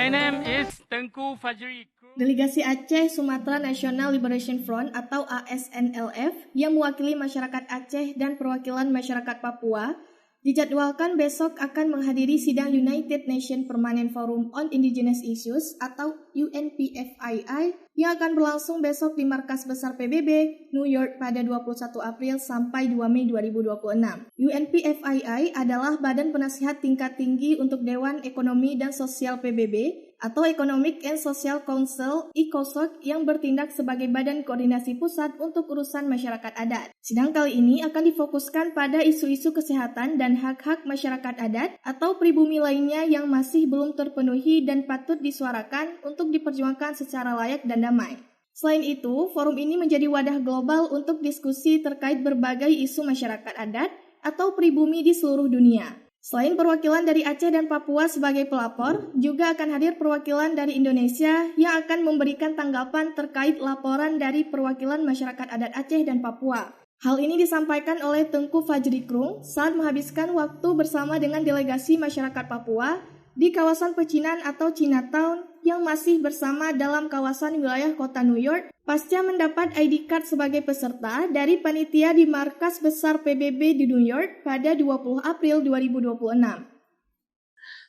My name is Tengku Fajri. Delegasi Aceh Sumatera National Liberation Front atau ASNLF yang mewakili masyarakat Aceh dan perwakilan masyarakat Papua dijadwalkan besok akan menghadiri sidang United Nations Permanent Forum on Indigenous Issues atau UNPFII yang akan berlangsung besok di Markas Besar PBB, New York pada 21 April sampai 2 Mei 2026. UNPFII adalah badan penasihat tingkat tinggi untuk Dewan Ekonomi dan Sosial PBB atau Economic and Social Council (ECOSOC) yang bertindak sebagai badan koordinasi pusat untuk urusan masyarakat adat. Sidang kali ini akan difokuskan pada isu-isu kesehatan dan hak-hak masyarakat adat atau pribumi lainnya yang masih belum terpenuhi dan patut disuarakan untuk diperjuangkan secara layak dan damai. Selain itu, forum ini menjadi wadah global untuk diskusi terkait berbagai isu masyarakat adat atau pribumi di seluruh dunia. Selain perwakilan dari Aceh dan Papua sebagai pelapor, juga akan hadir perwakilan dari Indonesia yang akan memberikan tanggapan terkait laporan dari perwakilan masyarakat adat Aceh dan Papua. Hal ini disampaikan oleh Tengku Fajri Krung saat menghabiskan waktu bersama dengan delegasi masyarakat Papua di kawasan pecinan atau Chinatown yang masih bersama dalam kawasan wilayah kota New York pasca mendapat ID card sebagai peserta dari panitia di Markas Besar PBB di New York pada 20 April 2026.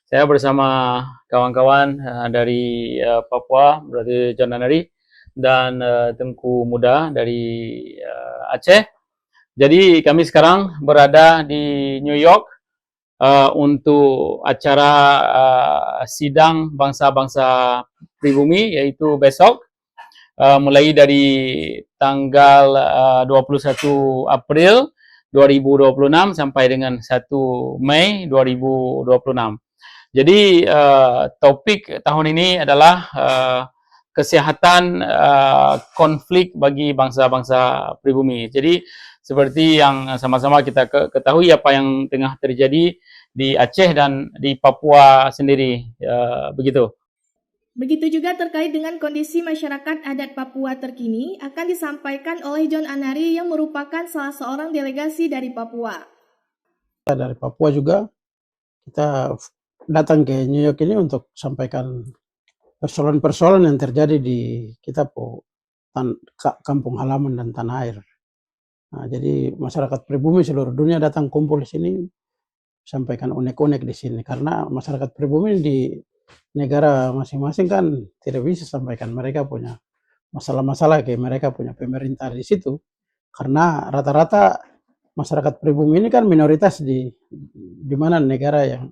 Saya bersama kawan-kawan dari Papua, berarti John Nanari, dan Tengku Muda dari Aceh. Jadi kami sekarang berada di New York untuk acara sidang bangsa-bangsa pribumi, yaitu besok. Mulai dari tanggal 21 April 2026 sampai dengan 1 Mei 2026. Jadi topik tahun ini adalah kesehatan konflik bagi bangsa-bangsa pribumi. Jadi seperti yang sama-sama kita ketahui apa yang tengah terjadi di Aceh dan di Papua sendiri, begitu. Begitu juga terkait dengan kondisi masyarakat adat Papua terkini akan disampaikan oleh John Anari yang merupakan salah seorang delegasi dari Papua. Dari Papua juga kita datang ke New York ini untuk sampaikan persoalan-persoalan yang terjadi di kita kampung halaman dan tanah air. Nah, jadi masyarakat pribumi seluruh dunia datang kumpul di sini, sampaikan unek-unek di sini karena masyarakat pribumi di negara masing-masing kan tidak bisa sampaikan mereka punya masalah-masalah kayak mereka punya pemerintah di situ, karena rata-rata masyarakat pribumi ini kan minoritas di mana negara yang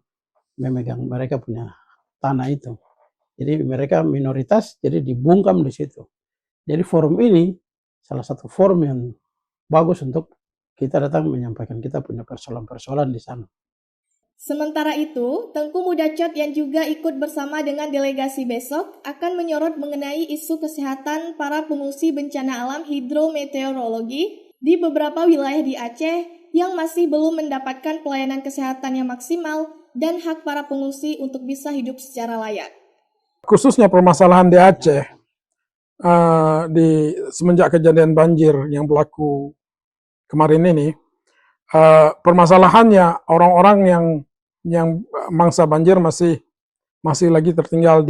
memegang mereka punya tanah itu. Jadi mereka minoritas, jadi dibungkam di situ. Jadi forum ini salah satu forum yang bagus untuk kita datang menyampaikan kita punya persoalan-persoalan di sana. Sementara itu, Tengku Muda Cot yang juga ikut bersama dengan delegasi besok akan menyorot mengenai isu kesehatan para pengungsi bencana alam hidrometeorologi di beberapa wilayah di Aceh yang masih belum mendapatkan pelayanan kesehatan yang maksimal dan hak para pengungsi untuk bisa hidup secara layak. Khususnya permasalahan di Aceh, semenjak kejadian banjir yang berlaku kemarin ini, permasalahannya orang-orang yang mangsa banjir masih lagi tinggal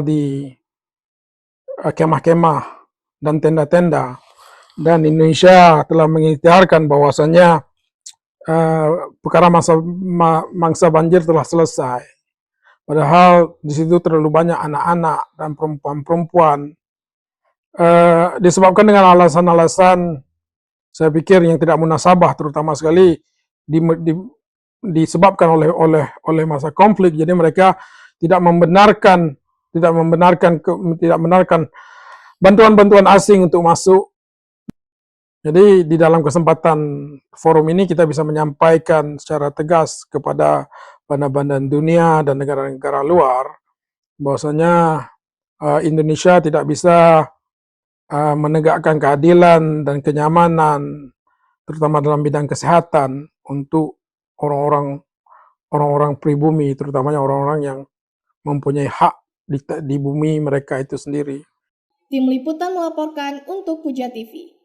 di kemah-kemah dan tenda-tenda, dan Indonesia telah mengikhtiarkan bahwasanya perkara mangsa banjir telah selesai. Padahal di situ terlalu banyak anak-anak dan perempuan-perempuan, disebabkan dengan alasan-alasan saya pikir yang tidak munasabah, terutama sekali disebabkan oleh masa konflik. Jadi mereka tidak membenarkan bantuan-bantuan asing untuk masuk. Jadi di dalam kesempatan forum ini kita bisa menyampaikan secara tegas kepada badan-badan dunia dan negara-negara luar bahwasanya Indonesia tidak bisa menegakkan keadilan dan kenyamanan terutama dalam bidang kesehatan untuk orang-orang pribumi, terutamanya orang-orang yang mempunyai hak di bumi mereka itu sendiri. Tim Liputan melaporkan untuk Puja TV.